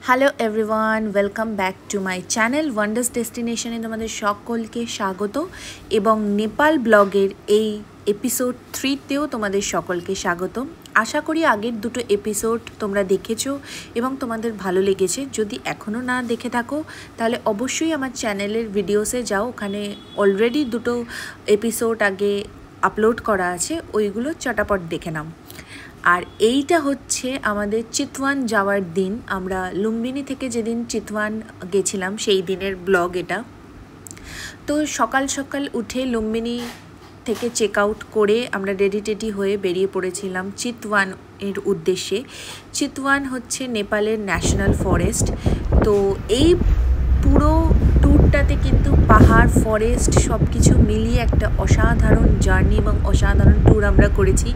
Hello everyone, welcome back to my channel wonders ডেস্টিনেশনে তোমাদের সকলকে স্বাগত এবং নেপাল ব্লগের এই এপিসোড 3তেও তোমাদের সকলকে স্বাগত। আশা করি আগের দুটো এপিসোড তোমরা দেখেছো এবং তোমাদের ভালো লেগেছে। যদি এখনও না দেখে থাকো তাহলে অবশ্যই আমার চ্যানেলের ভিডিওসে যাও, ওখানে অলরেডি দুটো এপিসোড আগে আপলোড করা আছে, ওইগুলো চটাপট দেখে নাও। আর এইটা হচ্ছে আমাদের চিতওয়ান যাওয়ার দিন। আমরা লুম্বিনী থেকে যেদিন চিতওয়ান গেছিলাম সেই দিনের ব্লগ এটা। তো সকাল সকাল উঠে লুম্বিনী থেকে চেক আউট করে আমরা রেডি হয়ে বেরিয়ে পড়েছিলাম চিতওয়ান এর উদ্দেশ্যে। চিতওয়ান হচ্ছে নেপালের ন্যাশনাল ফরেস্ট। তো এই পুরো ট্যুরটাতে কিন্তু পাহাড়, ফরেস্ট সব কিছু মিলিয়ে একটা অসাধারণ জার্নি এবং অসাধারণ ট্যুর আমরা করেছি,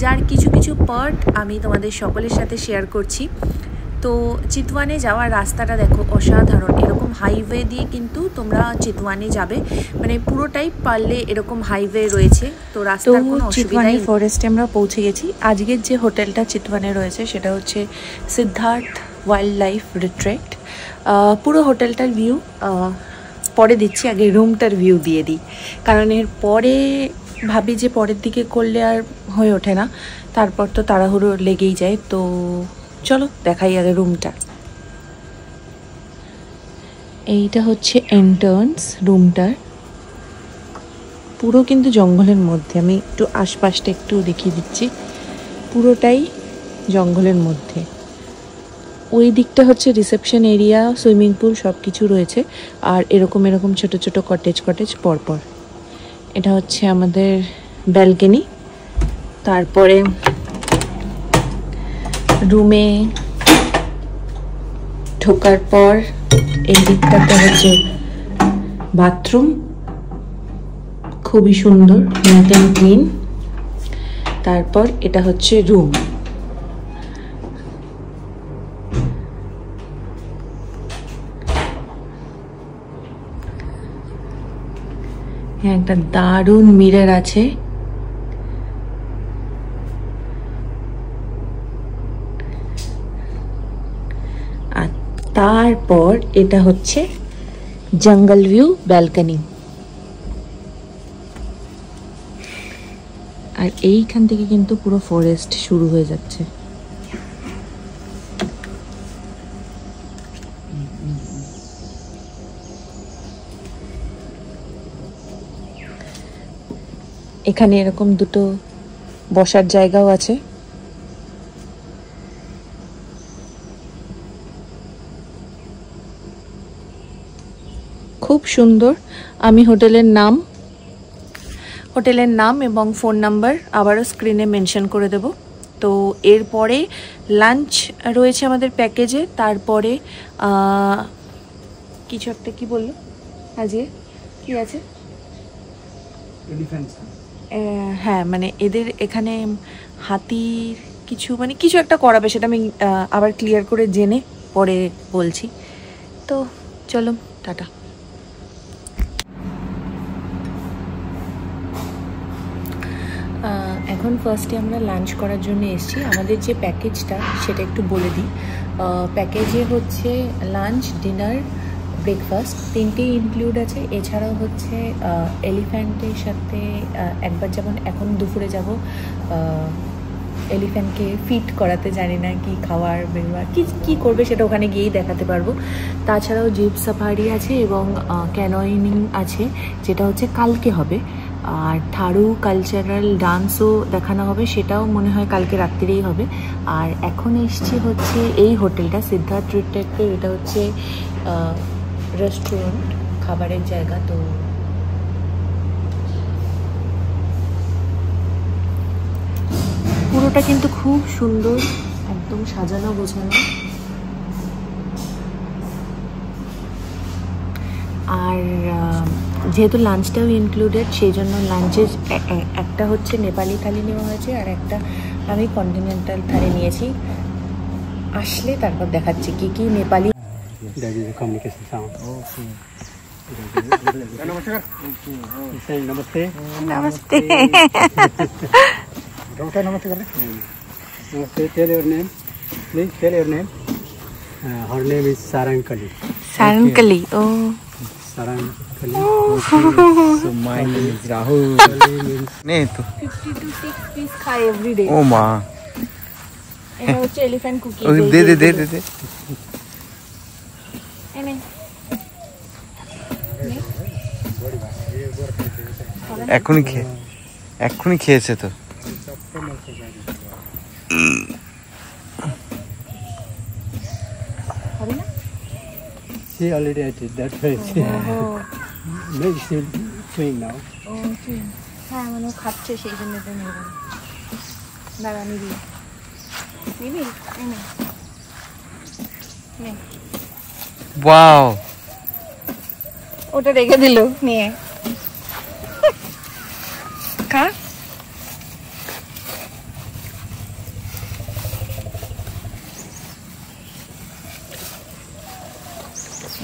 যার কিছু কিছু পার্ট আমি তোমাদের সকলের সাথে শেয়ার করছি। তো চিতওয়ানে যাওয়ার রাস্তাটা দেখো অসাধারণ। এরকম হাইওয়ে দিয়ে কিন্তু তোমরা চিতওয়ানে যাবে, মানে পুরোটাই পারলে এরকম হাইওয়ে রয়েছে, তো রাস্তার কোনো অসুবিধা নেই। ফরেস্টে আমরা পৌঁছে গেছি। আজকের যে হোটেলটা চিতওয়ানে রয়েছে সেটা হচ্ছে সিদ্ধার্থ ওয়াইল্ড লাইফ রিট্রিট। পুরো হোটেলটার ভিউ পরে দিচ্ছি, আগে রুমটার ভিউ দিয়ে দিই, কারণ এর পরে ভাবি যে পরের দিকে করলে আর হয়ে ওঠে না, তারপর তো তাড়াহুড়ো লেগেই যায়। তো চলো দেখাই আগে রুমটা। এইটা হচ্ছে এন্ট্রান্স রুমটার। পুরো কিন্তু জঙ্গলের মধ্যে, আমি একটু আশপাশটা একটু দেখিয়ে দিচ্ছি। পুরোটাই জঙ্গলের মধ্যে। ওই দিকটা হচ্ছে রিসেপশন এরিয়া, সুইমিং পুল সব কিছু রয়েছে, আর এরকম ছোট ছোট কটেজ পরপর। এটা হচ্ছে আমাদের ব্যালকনি। তারপরে রুমে ঢোকার পর এই দিকটাতে হচ্ছে বাথরুম, খুবই সুন্দর, নিট অ্যান্ড ক্লিন। তারপর এটা হচ্ছে রুম। হ্যাঁ, একটা দারুণ মিরর আছে। আর তারপর এটা হচ্ছে জঙ্গল ভিউ ব্যালকনি। আর এইখান থেকে কিন্তু পুরো ফরেস্ট শুরু হয়ে যাচ্ছে। এখানে এরকম দুটো বসার জায়গাও আছে। খুব সুন্দর। আমি হোটেলের নাম এবং ফোন নাম্বার আবারও স্ক্রিনে মেনশন করে দেব। তো এরপরে লাঞ্চ রয়েছে আমাদের প্যাকেজে। তারপরে কিছু একটা কি বললো আজকে কি আছে, হ্যাঁ মানে এদের এখানে হাতির কিছু একটা করাবে, সেটা আমি আবার ক্লিয়ার করে জেনে পরে বলছি। তো চলো টাটা। এখন ফার্স্টে আমরা লাঞ্চ করার জন্য এসেছি। আমাদের যে প্যাকেজটা সেটা একটু বলে দিই। প্যাকেজে হচ্ছে লাঞ্চ, ডিনার, ব্রেকফাস্ট তিনটেই ইনক্লুড আছে। এছাড়াও হচ্ছে এলিফ্যান্টের সাথে একবার, যেমন এখন দুপুরে যাব এলিফ্যান্টকে ফিট করাতে, জানি না কি খাওয়ার বেরোবার কি করবে সেটা ওখানে গিয়েই দেখাতে পারবো। তাছাড়াও জিপ সাফারি আছে এবং ক্যানোয়িং আছে, যেটা হচ্ছে কালকে হবে। আর থারু কালচারাল ডান্সও দেখানো হবে, সেটাও মনে হয় কালকে রাত্রিরেই হবে। আর এখন এসছি হচ্ছে এই হোটেলটা সিদ্ধার্থ রিট্রিটের, এটা হচ্ছে রেস্টুরেন্ট, খাবারের জায়গা। তো পুরোটা কিন্তু খুব সুন্দর, একদম সাজানো গোছানো। আর যেহেতু লাঞ্চটাও ইনক্লুডেড, সেই জন্য লাঞ্চে একটা হচ্ছে নেপালি থালি নেওয়া হয়েছে, আর একটা আমি কন্টিনেন্টাল থালি নিয়েছি। আসলে তারপর দেখাচ্ছি কি নেপালি। नमस्ते नमस्ते। नमस्ते. Namaste. Tell your name. Please tell your name. Her name is Sarankali. Sarankali. Oh. Sarankali. So my name is Rahul. नहीं तो 50 to 6 piece खाए every day. ओ माँ এটা হচ্ছে elephant cookies. दे दे दे दे दे এনে এক্ষুনি খেয়েছে তো হবে না? She already ate it. That's why she. Maybe she's chewing now. ওকে হ্যাঁ মানে ও খাচ্ছে সেই জন্য এটা নেব না দাঁড়া নিবি নিবি এনে নে ওয়াও ওটা রেখে দিল নিয়ে খা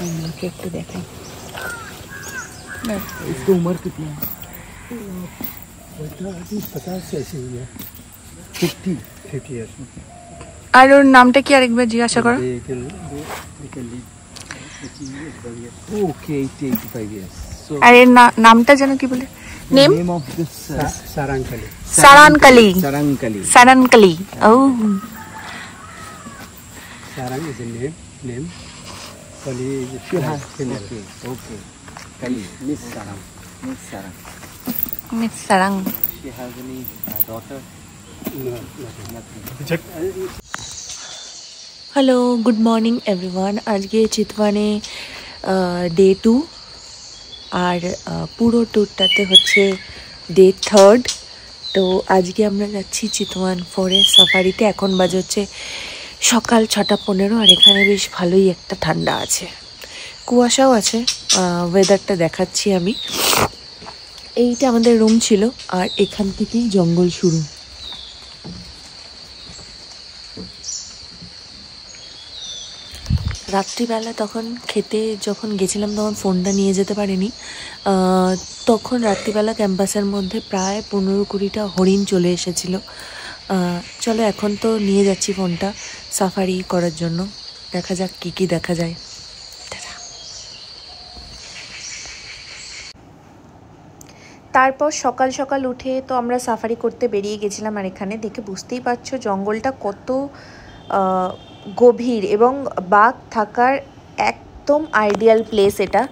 আমাকে একটু দেখাই इसकी उम्र कितनी है अभी 50 से ऐसी हुई है 50 years. আর ওর নামটা কি আরেকবার জিজ্ঞাসা করো They can live 50 years, 12 years. Okay 85 years so আর এর নামটা যেন কি বলে name name of this Sarankali. Sarankali Sarankali Sarankali ও Sarang is a name. Kali is a female. okay Kali Miss Sarang miss Sarang she has any daughter No, nothing. Hello good morning everyone আজকে চিতওয়ানে day 2 আর পুরো ট্যুরটাতে হচ্ছে ডে 3 তো আজকে আমরা যাচ্ছি Chitwan forest সাফারিতে এখন বাজে হচ্ছে সকাল 6:15 আর এখানে বেশ ভালোই একটা ঠান্ডা আছে কুয়াশাও আছে ওয়েদারটা দেখাচ্ছি আমি এইটা আমাদের রুম ছিল আর এখান থেকেই জঙ্গল শুরু রাত্রিবেলা তখন খেতে যখন গেছিলাম তখন ফোনটা নিয়ে যেতে পারিনি তখন রাত্রিবেলা ক্যাম্পাসের মধ্যে প্রায় 15-20টা হরিণ চলে এসেছিল চলো এখন তো নিয়ে যাচ্ছি ফোনটা সাফারি করার জন্য দেখা যাক কি দেখা যায় তারপর সকাল সকাল উঠে তো আমরা সাফারি করতে বেরিয়ে গেছিলাম আর এখানে দেখে বুঝতেই পারছো জঙ্গলটা কত গভীর এবং বাঘ থাকার একদম আইডিয়াল প্লেস এটা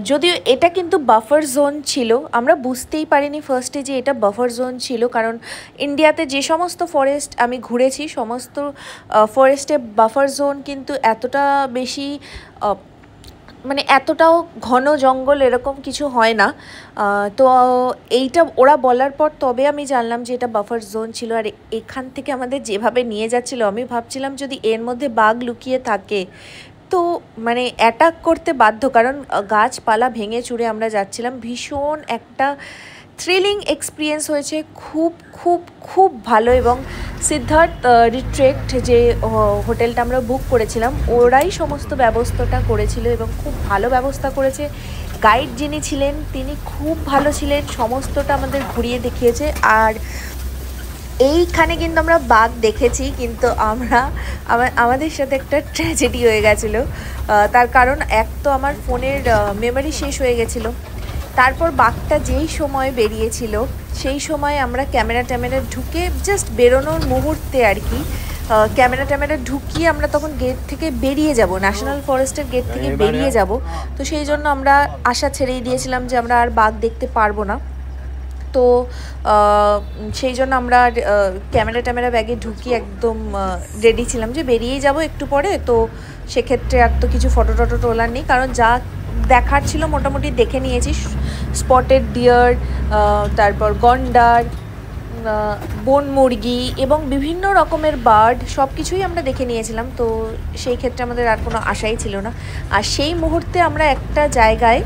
যদিও এটা কিন্তু বাফার জোন ছিল আমরা বুঝতেই পারিনি ফার্স্টে যে এটা বাফার জোন ছিল কারণ ইন্ডিয়াতে যে সমস্ত ফরেস্ট আমি ঘুরেছি সমস্ত ফরেস্টে বাফার জোন কিন্তু এতটা বেশি মানে এতটাও ঘন জঙ্গল এরকম কিছু হয় না তো এইটা ওরা বলার পর তবে আমি জানলাম যে এটা বাফার জোন ছিল আর এখান থেকে আমাদের যেভাবে নিয়ে যাচ্ছিল আমি ভাবছিলাম যদি এর মধ্যে বাঘ লুকিয়ে থাকে তো মানে অ্যাটাক করতে বাধ্য কারণ গাছপালা ভেঙে চুরে আমরা যাচ্ছিলাম ভীষণ একটা থ্রিলিং এক্সপিরিয়েন্স হয়েছে খুব খুব খুব ভালো এবং সিদ্ধার্থ রিট্রেক্ট যে হোটেলটা আমরা বুক করেছিলাম ওরাই সমস্ত ব্যবস্থাটা করেছিল এবং খুব ভালো ব্যবস্থা করেছে গাইড যিনি ছিলেন তিনি খুব ভালো ছিলেন সমস্তটা আমাদের ঘুরিয়ে দেখিয়েছে আর এইখানে কিন্তু আমরা বাঘ দেখেছি কিন্তু আমাদের সাথে একটা ট্র্যাজেডি হয়ে গেছিলো তার কারণ এক তো আমার ফোনের মেমোরি শেষ হয়ে গেছিলো তারপর বাঘটা যেই সময় বেরিয়েছিল সেই সময় আমরা ক্যামেরা ঢুকে জাস্ট বেরোনোর মুহূর্তে আর কি ক্যামেরা ঢুকিয়ে আমরা তখন গেট থেকে বেরিয়ে যাব ন্যাশনাল ফরেস্টের গেট থেকে বেরিয়ে যাব তো সেই জন্য আমরা আশা ছেড়েই দিয়েছিলাম যে আমরা আর বাঘ দেখতে পারবো না তো সেই জন্য আমরা ক্যামেরা ব্যাগে ঢুকিয়ে একদম রেডি ছিলাম যে বেরিয়েই যাব একটু পরে তো সেক্ষেত্রে আর তো কিছু ফটো তোলার নেই কারণ যা দেখার ছিল মোটামুটি দেখে নিয়েছি স্পটেড ডিয়ার তারপর গন্ডার বন মুরগি এবং বিভিন্ন রকমের বার্ড সব কিছুই আমরা দেখে নিয়েছিলাম তো সেই ক্ষেত্রে আমাদের আর কোনো আশাই ছিল না আর সেই মুহূর্তে আমরা একটা জায়গায়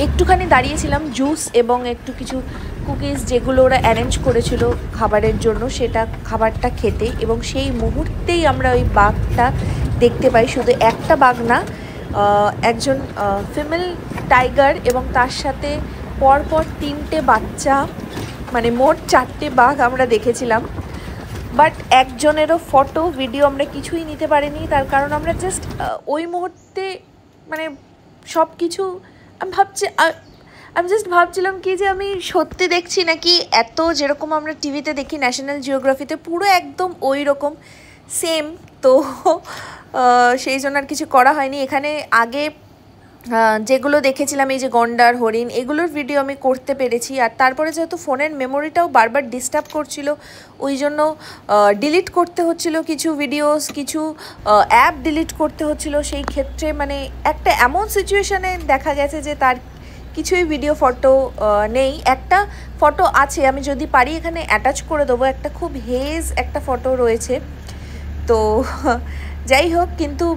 একটুখানি দাঁড়িয়েছিলাম জুস এবং একটু কিছু কুকিজ যেগুলো ওরা অ্যারেঞ্জ করেছিল খাবারের জন্য সেটা খাবারটা খেতে এবং সেই মুহূর্তেই আমরা ওই বাঘটা দেখতে পাই শুধু একটা বাঘ না একজন ফিমেল টাইগার এবং তার সাথে পরপর 3টে বাচ্চা মানে মোট 4টে বাঘ আমরা দেখেছিলাম বাট একজনেরও ফটো ভিডিও আমরা কিছুই নিতে পারিনি, তার কারণ আমরা জাস্ট ওই মুহূর্তে মানে সব কিছু আমি জাস্ট ভাবছিলাম কি যে আমি সত্যি দেখছি নাকি এত যেরকম আমরা টিভিতে দেখি ন্যাশনাল জিওগ্রাফিতে পুরো একদম ওই রকম সেম। তো সেই জন্য আর কিছু করা হয়নি। এখানে আগে যেগুলো দেখেছিলাম এই যে গন্ডার, হরিণ, এগুলোর ভিডিও আমি করতে পেরেছি। আর তারপরে যেহেতু ফোনের মেমোরিটাও বারবার ডিস্টার্ব করছিল, ওই জন্য ডিলিট করতে হচ্ছিল কিছু ভিডিওস, কিছু অ্যাপ ডিলিট করতে হচ্ছিল। সেই ক্ষেত্রে মানে একটা এমন সিচুয়েশানে দেখা গেছে যে তার কিছুই ভিডিও ফটো নেই। একটা ফটো আছে, আমি যদি পারি এখানে অ্যাটাচ করে দেবো, একটা খুব হেজ একটা ফটো রয়েছে। তো যাই হোক, কিন্তু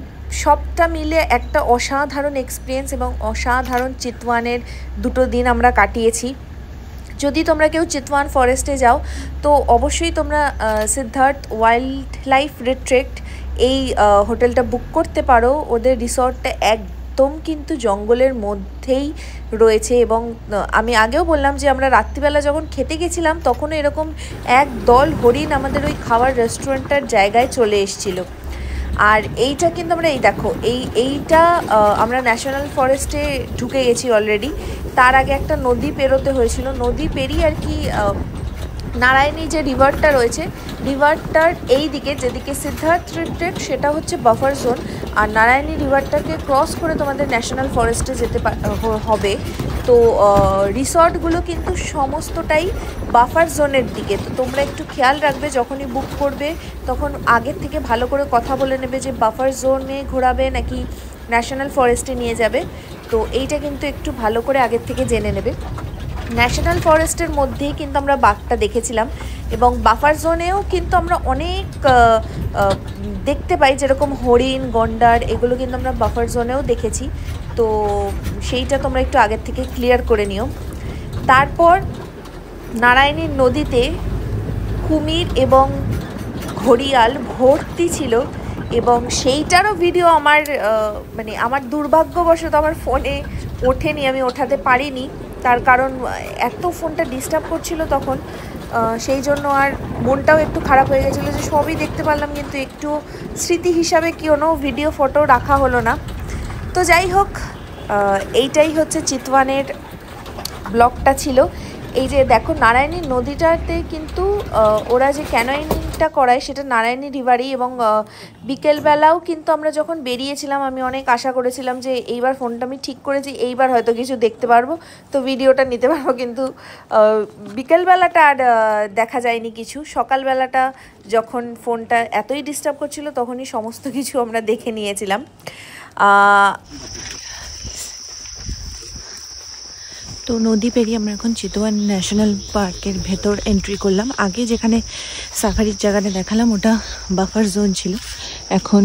সবটা মিলে একটা অসাধারণ এক্সপিরিয়েন্স এবং অসাধারণ চিতওয়ানের 2 দিন আমরা কাটিয়েছি। যদি তোমরা কেউ চিতওয়ান ফরেস্টে যাও তো অবশ্যই তোমরা সিদ্ধার্থ ওয়াইল্ড লাইফ রিট্রিট এই হোটেলটা বুক করতে পারো। ওদের রিসর্টটা একদম কিন্তু জঙ্গলের মধ্যেই রয়েছে। এবং আমি আগেও বললাম যে আমরা রাত্রিবেলা যখন খেতে গেছিলাম তখনও এরকম এক দল হরিণ আমাদের ওই খাওয়ার রেস্টুরেন্টটার জায়গায় চলে এসেছিলো। আর এইটা কিন্তু আমরা এইটা আমরা ন্যাশনাল ফরেস্টে ঢুকে গেছি অলরেডি। তার আগে একটা নদী পেরোতে হয়েছিল, নদী পেরিয়ে আর কি নারায়ণী যে রিভারটা রয়েছে, রিভারটার এই দিকে যেদিকে সিদ্ধার্থ রিট্রিট সেটা হচ্ছে বাফার জোন, আর নারায়ণী রিভারটাকে ক্রস করে তোমাদের ন্যাশনাল ফরেস্টে যেতে হবে। তো রিসর্টগুলো কিন্তু সমস্তটাই বাফার জোনের দিকে। তো তোমরা একটু খেয়াল রাখবে, যখনই বুক করবে তখন আগের থেকে ভালো করে কথা বলে নেবে যে বাফার জোনে ঘোরাবে নাকি ন্যাশনাল ফরেস্টে নিয়ে যাবে। তো এইটা কিন্তু একটু ভালো করে আগের থেকে জেনে নেবে। ন্যাশনাল ফরেস্টের মধ্যেই কিন্তু আমরা বাঘটা দেখেছিলাম, এবং বাফার জোনেও কিন্তু আমরা অনেক দেখতে পাই, যেরকম হরিণ, গন্ডার, এগুলো কিন্তু আমরা বাফার জোনেও দেখেছি। তো সেইটা তোমরা একটু আগের থেকে ক্লিয়ার করে নিও। তারপর নারায়ণীর নদীতে কুমির এবং ঘড়িয়াল ভর্তি ছিল, এবং সেইটারও ভিডিও আমার মানে আমার দুর্ভাগ্যবশত আমার ফোনে ওঠেনি, আমি ওঠাতে পারিনি। তার কারণ এত ফোনটা ডিস্টার্ব করছিল তখন, সেই জন্য আর মনটাও একটু খারাপ হয়ে গেছিলো যে সবই দেখতে পারলাম কিন্তু একটু স্মৃতি হিসাবে কোনো ভিডিও ফটো রাখা হলো না। তো যাই হোক, এইটাই হচ্ছে চিতওয়ানের ব্লগটা ছিল। এই যে দেখো নারায়ণী নদীটাতে কিন্তু ওরা যে ক্যানোয়িংটা করায় সেটা নারায়ণী রিভারেই, এবং বিকেলবেলাও কিন্তু আমরা যখন বেরিয়েছিলাম আমি অনেক আশা করেছিলাম যে এইবার ফোনটা আমি ঠিক করেছি, এইবার হয়তো কিছু দেখতে পারবো, তো ভিডিওটা নিতে পারবো। কিন্তু বিকেলবেলাটা আর দেখা যায়নি কিছু। সকালবেলাটা যখন ফোনটা এতই ডিস্টার্ব করছিল তখনই সমস্ত কিছু আমরা দেখে নিয়েছিলাম। তো নদী পেরিয়ে আমরা এখন চিতওয়ান ন্যাশনাল পার্কের ভেতর এন্ট্রি করলাম। আগে যেখানে সাফারির জায়গাটা দেখালাম ওটা বাফার জোন ছিল, এখন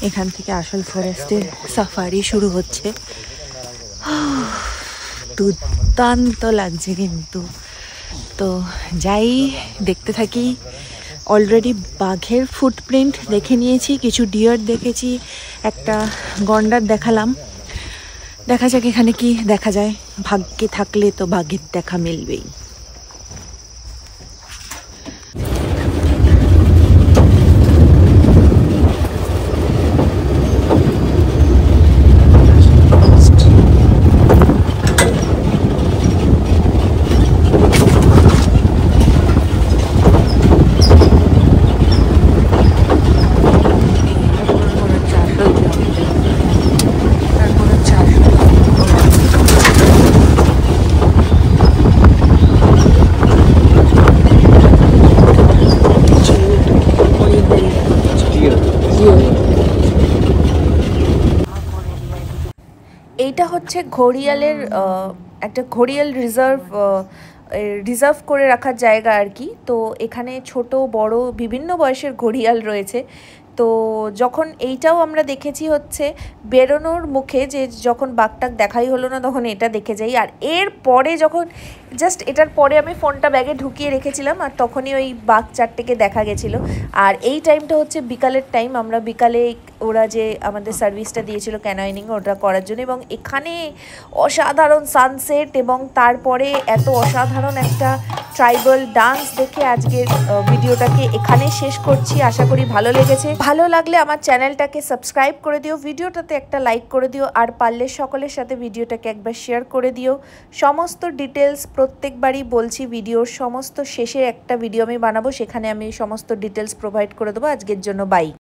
এখান থেকে আসল ফরেস্টের সাফারি শুরু হচ্ছে। দুর্দান্ত লাগছে কিন্তু। তো যাই দেখতে থাকি। অলরেডি বাঘের ফুটপ্রিন্ট দেখে নিয়েছি, কিছু ডিয়ার দেখেছি, একটা গন্ডার দেখালাম। দেখা যাক এখানে কি দেখা যায়, ভাগ্যে থাকলে তো বাঘের দেখা মিলবেই। এইটা হচ্ছে ঘড়িয়ালের একটা ঘড়িয়াল রিজার্ভ করে রাখার জায়গা আর কি। তো এখানে ছোট বড় বিভিন্ন বয়সের ঘড়িয়াল রয়েছে। তো যখন এইটাও আমরা দেখেছি হচ্ছে বেরোনোর মুখে, যে যখন বাঘটাক দেখাই হলো না তখন এটা দেখে যাই। আর এর পরে যখন জাস্ট এটার পরে আমি ফোনটা ব্যাগে ঢুকিয়ে রেখেছিলাম আর তখনই ওই বাঘ চারটেকে দেখা গেছিলো। আর এই টাইমটা হচ্ছে বিকালের টাইম, আমরা বিকালে ওরা যে আমাদের সার্ভিসটা দিয়েছিল ক্যানোয়িং ওটা করার জন্য, এবং এখানে অসাধারণ সানসেট এবং তারপরে এত অসাধারণ একটা ট্রাইবাল ডান্স দেখে আজকের ভিডিওটাকে এখানে শেষ করছি। আশা করি ভালো লেগেছে। ভালো লাগলে আমার চ্যানেলটাকে সাবস্ক্রাইব করে দিও, ভিডিওটাতে একটা লাইক করে দিও, আর পারলে সকলের সাথে ভিডিওটাকে একবার শেয়ার করে দিও। সমস্ত ডিটেলস প্রত্যেকবারই বলছি, ভিডিওর সমস্ত শেষে একটা ভিডিও আমি বানাবো, সেখানে আমি সমস্ত ডিটেলস প্রোভাইড করে দেবো। আজকের জন্য বাই।